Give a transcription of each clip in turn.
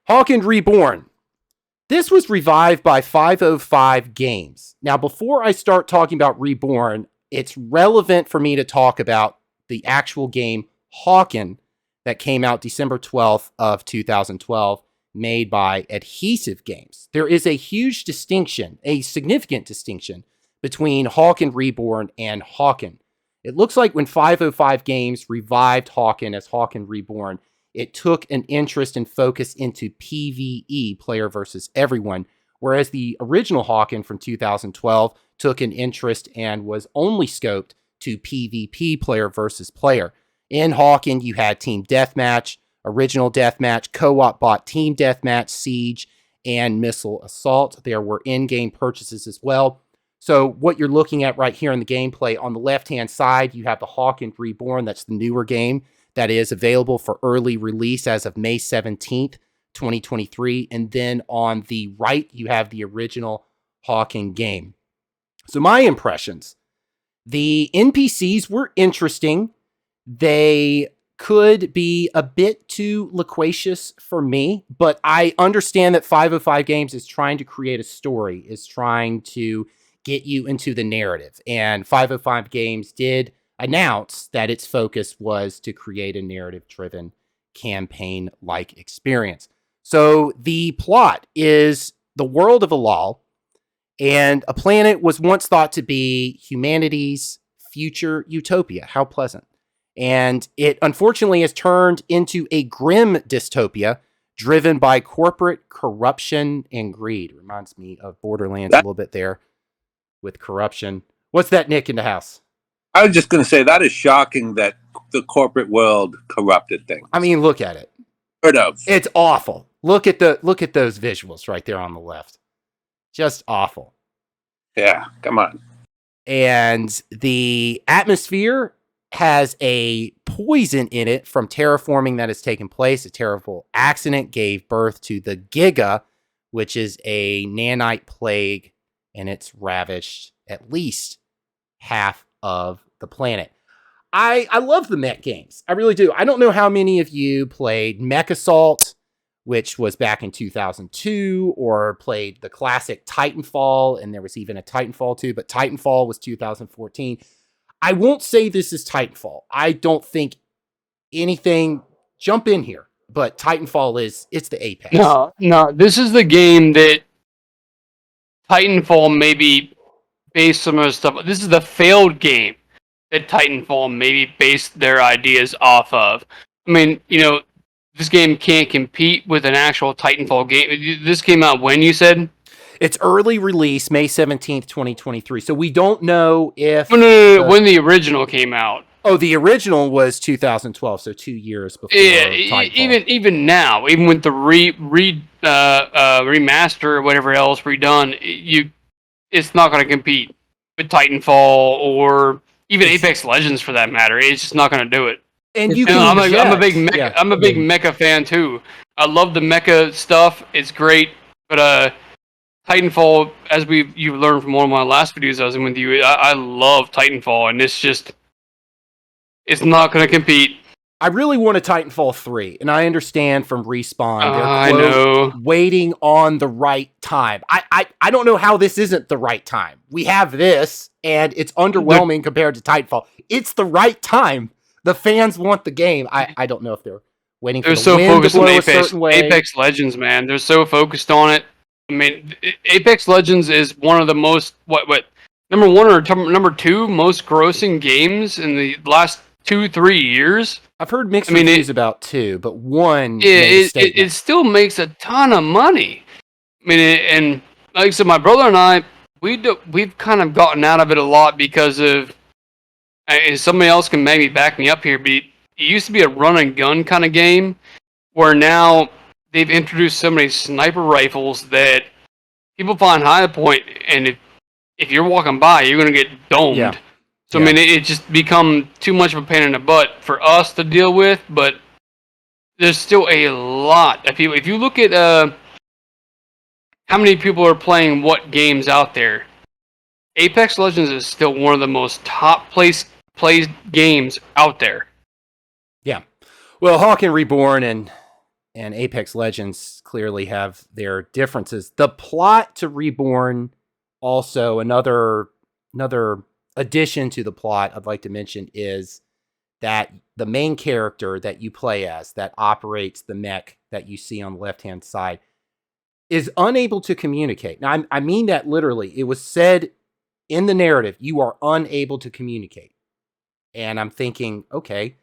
Hawken Reborn. This was revived by 505 Games. Now, before I start talking about Reborn, it's relevant for me to talk about the actual game Hawken that came out December 12th of 2012, made by Adhesive Games. There is a huge distinction, a significant distinction, between Hawken Reborn and Hawken. It looks like when 505 Games revived Hawken as Hawken Reborn, it took an interest and focus into PvE, player versus everyone, whereas the original Hawken from 2012 took an interest and was only scoped to PvP, player versus player. In Hawken, you had Team Deathmatch, Original Deathmatch, Co-op Bot Team Deathmatch, Siege, and Missile Assault. There were in-game purchases as well. So what you're looking at right here in the gameplay, on the left-hand side, you have the Hawken Reborn. That's the newer game that is available for early release as of May 17th, 2023. And then on the right, you have the original Hawken game. So my impressions, the NPCs were interesting. They could be a bit too loquacious for me, but I understand that 505 Games is trying to create a story, is trying to get you into the narrative. And 505 Games did announce that its focus was to create a narrative-driven campaign-like experience. So the plot is the world of Alal, and a planet was once thought to be humanity's future utopia. How pleasant. And it unfortunately has turned into a grim dystopia driven by corporate corruption and greed. Reminds me of Borderlands a little bit there with corruption. What's that, Nick, in the house? I was just going to say, that is shocking that the corporate world corrupted things. I mean, look at it. Heard of. It's awful. Look at those visuals right there on the left. Just awful. Yeah, come on. And the atmosphere has a poison in it from terraforming that has taken place. A terrible accident gave birth to the Giga, which is a nanite plague, and it's ravished at least half of the planet. I love the mech games. I really do. I don't know how many of you played Mech Assault, which was back in 2002, or played the classic Titanfall, and there was even a Titanfall 2, but Titanfall was 2014. I won't say this is Titanfall. I don't think anything, jump in here, but Titanfall it's the apex. No, this is the game that Titanfall maybe based some of the stuff. This is the failed game that Titanfall maybe based their ideas off of. I mean, this game can't compete with an actual Titanfall game. This came out when, you said? It's early release, May 17th, 2023. So we don't know if... No, when the original came out. Oh, the original was 2012, so 2 years before Titanfall. Even now, even with the remaster or whatever else redone, it's not going to compete with Titanfall or even Apex Legends for that matter. It's just not going to do it. And I'm a big mecha fan too. I love the mecha stuff. It's great, but Titanfall, as you've learned from one of my last videos I was in with you, I love Titanfall, and it's not going to compete. I really want a Titanfall 3, and I understand from Respawn, I know, waiting on the right time. I don't know how this isn't the right time. We have this, and it's underwhelming compared to Titanfall. It's the right time. The fans want the game. I don't know if they're waiting for the wind to blow a certain way. Apex Legends, man. They're so focused on it. I mean, Apex Legends is one of the most, number one or number two most grossing games in the last 2-3 years. I've heard mixed reviews about two, but one. It still makes a ton of money. I mean, and like I said, my brother and I, we've kind of gotten out of it a lot because of, and somebody else can maybe back me up here, but it used to be a run and gun kind of game, where now they've introduced so many sniper rifles that people find high point, and if you're walking by, you're going to get domed. Yeah. So, I mean, it just become too much of a pain in the butt for us to deal with, but there's still a lot of people. If you look at how many people are playing what games out there, Apex Legends is still one of the most top played games out there. Yeah. Well, Hawken Reborn and and Apex Legends clearly have their differences. The plot to Reborn, also another addition to the plot I'd like to mention is that the main character that you play as, that operates the mech that you see on the left-hand side, is unable to communicate. Now, I mean that literally. It was said in the narrative, you are unable to communicate. And I'm thinking, okay,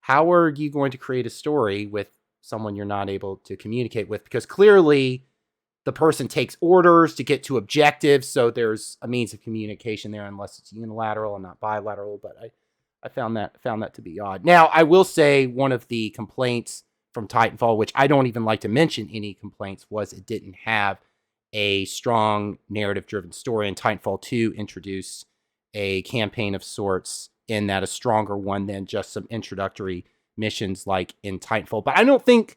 how are you going to create a story with someone you're not able to communicate with? Because clearly the person takes orders to get to objectives, so there's a means of communication there, unless it's unilateral and not bilateral. But I found that to be odd. Now, I will say one of the complaints from Titanfall, which I don't even like to mention any complaints, was it didn't have a strong narrative-driven story, and Titanfall 2 introduced a campaign of sorts, in that a stronger one than just some introductory missions like in Titanfall. But I don't think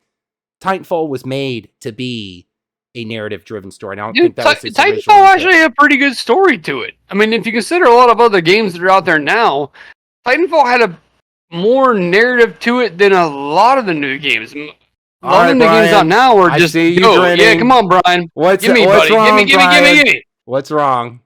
Titanfall was made to be a narrative-driven story. And I don't think that was its original Titanfall intent. actually had a pretty good story to it. I mean, if you consider a lot of other games that are out there now, Titanfall had a more narrative to it than a lot of the new games. A lot of the games out now are just go. Yeah, come on, Brian. What's buddy. wrong, Give me. What's wrong?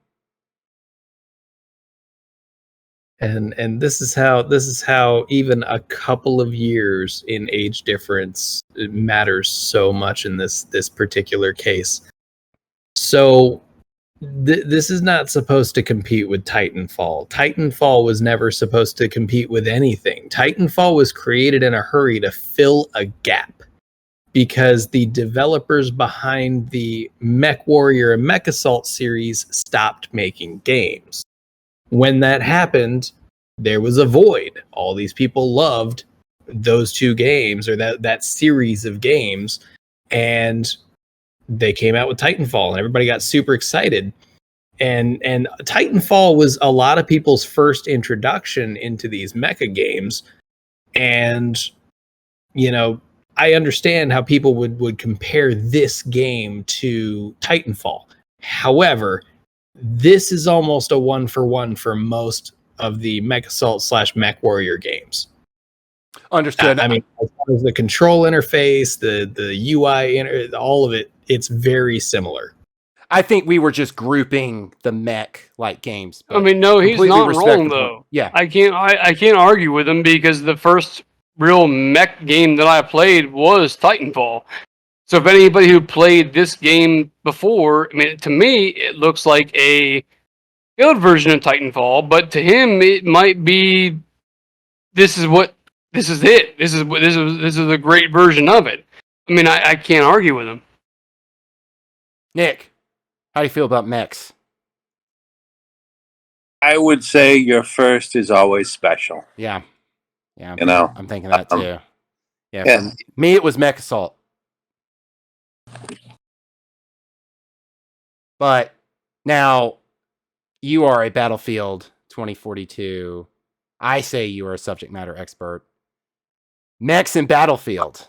And this is how even a couple of years in age difference matters so much in this particular case. So this is not supposed to compete with Titanfall. Titanfall was never supposed to compete with anything. Titanfall was created in a hurry to fill a gap, because the developers behind the Mech Warrior and Mech Assault series stopped making games. When that happened, there was a void. All these people loved those two games, or that series of games, and they came out with Titanfall, and everybody got super excited. And Titanfall was a lot of people's first introduction into these mecha games. And, you know, I understand how people would compare this game to Titanfall. However, this is almost a one-for-one for most of the Mech Assault / Mech Warrior games. Understood. I mean, as far as the control interface, the UI, all of it, it's very similar. I think we were just grouping the mech-like games. I mean, no, he's not wrong, though. Yeah. I can't argue with him, because the first real mech game that I played was Titanfall. So if anybody who played this game before, I mean, to me, it looks like a good version of Titanfall, but to him, it might be, this is it. This is a great version of it. I mean, I can't argue with him. Nick, how do you feel about mechs? I would say your first is always special. Yeah. You know, I'm thinking that too. Yeah. For me, it was Mech Assault. But now, you are a Battlefield 2042. I say you are a subject matter expert. Mechs in Battlefield.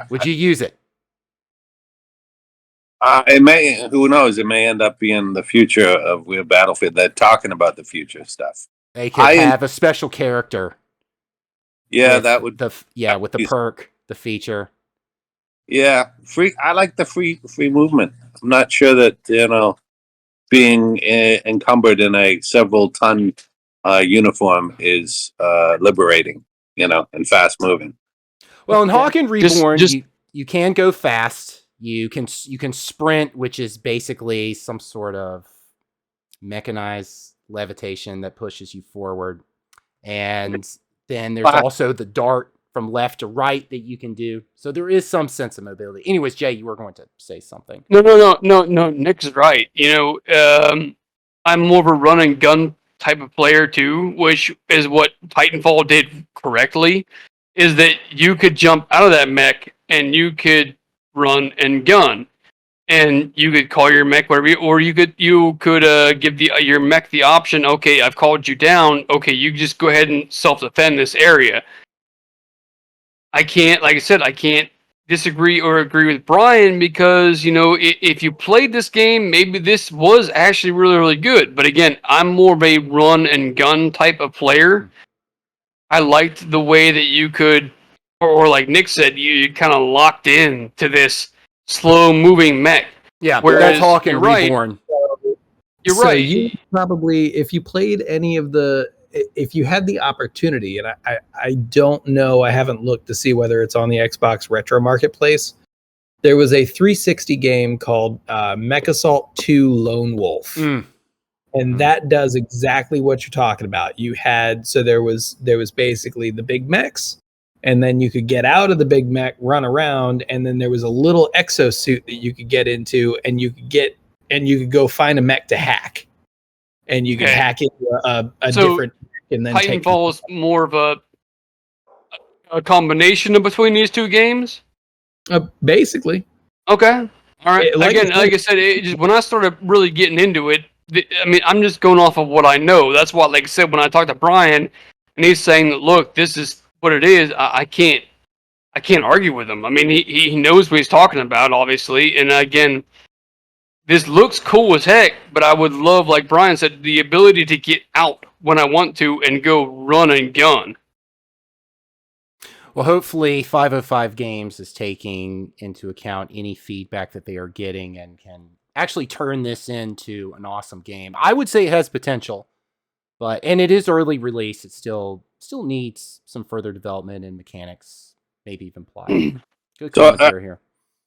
Would you use it? It may. Who knows? It may end up being the future of Battlefield. They're talking about the future stuff. They could have a special character. Yeah, that would. With the perk, the feature. Yeah, free. I like the free movement. I'm not sure that being encumbered in a several ton uniform is liberating. And fast moving. Well, in Hawken Reborn, you can go fast. You can sprint, which is basically some sort of mechanized levitation that pushes you forward. And then there's also the dart from left to right that you can do. So there is some sense of mobility. Anyways, Jay, you were going to say something. No. Nick's right. I'm more of a run and gun type of player too, which is what Titanfall did correctly, is that you could jump out of that mech and you could run and gun, and you could call your mech whatever, or you could give your mech the option. Okay, I've called you down. Okay, you just go ahead and self-defend this area. I can't disagree or agree with Brian, because if you played this game, maybe this was actually really, really good. But again, I'm more of a run and gun type of player. I liked the way that you could or like Nick said, you're kind of locked in to this slow moving mech. Yeah, Whereas, that's Hawken you're right. Reborn. You're so right. you probably, if you played any of if you had the opportunity, and I don't know, I haven't looked to see whether it's on the Xbox Retro Marketplace. There was a 360 game called Mech Assault 2 Lone Wolf. And that does exactly what you're talking about. You had, so there was basically the big mechs, and then you could get out of the big mech, run around, and then there was a little exosuit that you could get into, and you could go find a mech to hack, and you could hack into a So, different mech and then take Titanfall is more of a combination of between these two games. basically. Okay. All right. Like I said, it just, when I started really getting into it, I mean, I'm just going off of what I know. That's why, like I said, when I talked to Brian, and he's saying that, look, this is what it is. I can't argue with him. I mean, he knows what he's talking about, obviously. And again, this looks cool as heck, but I would love, like Brian said, the ability to get out when I want to and go run and gun. Well, hopefully 505 Games is taking into account any feedback that they are getting and can actually turn this into an awesome game. I would say it has potential, and it is early release. It still needs some further development and mechanics, maybe even plot. Good commentary here.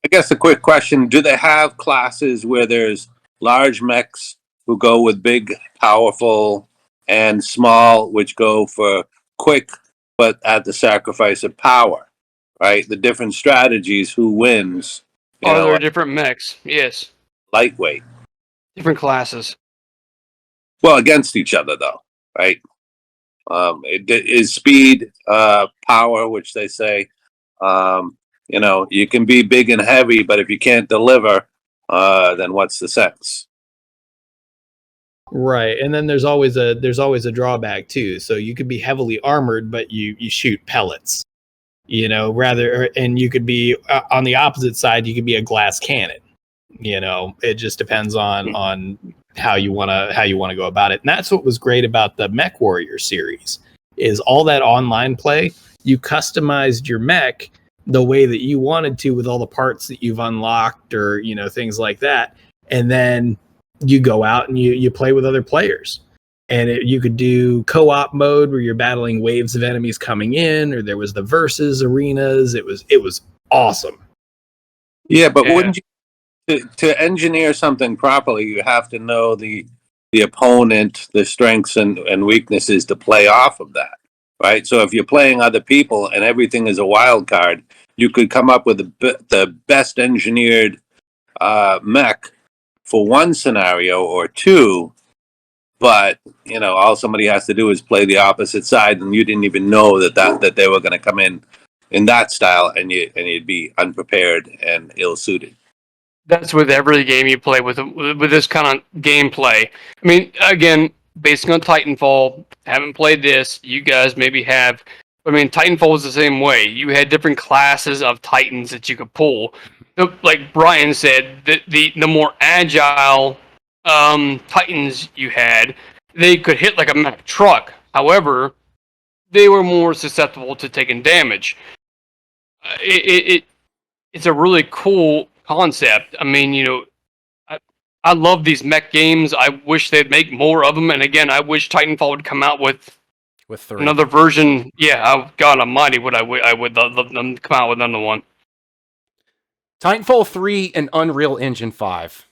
I guess a quick question: do they have classes where there's large mechs who go with big, powerful, and small, which go for quick, but at the sacrifice of power? Right, the different strategies. Who wins? There are different mechs? Yes. Lightweight. Different classes. Well, against each other, though, right? It is speed, power, which they say. You can be big and heavy, but if you can't deliver, then what's the sense? Right, and then there's always a drawback too. So you could be heavily armored, but you shoot pellets. And you could be on the opposite side. You could be a glass cannon. It just depends on how you want to go about it. And that's what was great about the Mech Warrior series is all that online play. You customized your mech the way that you wanted to with all the parts that you've unlocked or things like that, and then you go out and you play with other players. And you could do co-op mode where you're battling waves of enemies coming in, or there was the versus arenas. It was awesome. Yeah, but wouldn't you? To engineer something properly, you have to know the opponent, the strengths and weaknesses to play off of that, right? So if you're playing other people and everything is a wild card, you could come up with the best engineered mech for one scenario or two, but all somebody has to do is play the opposite side, and you didn't even know that they were going to come in that style, and you'd be unprepared and ill-suited. That's with every game you play with this kind of gameplay. I mean, again, based on Titanfall, haven't played this. You guys maybe have. I mean, Titanfall was the same way. You had different classes of Titans that you could pull. Like Brian said, the more agile Titans you had, they could hit like a Mack truck. However, they were more susceptible to taking damage. It's a really cool concept. I mean, I love these mech games. I wish they'd make more of them. And again, I wish Titanfall would come out with 3. Another version. Yeah, God Almighty, I would love them to come out with another one. Titanfall 3 and Unreal Engine 5.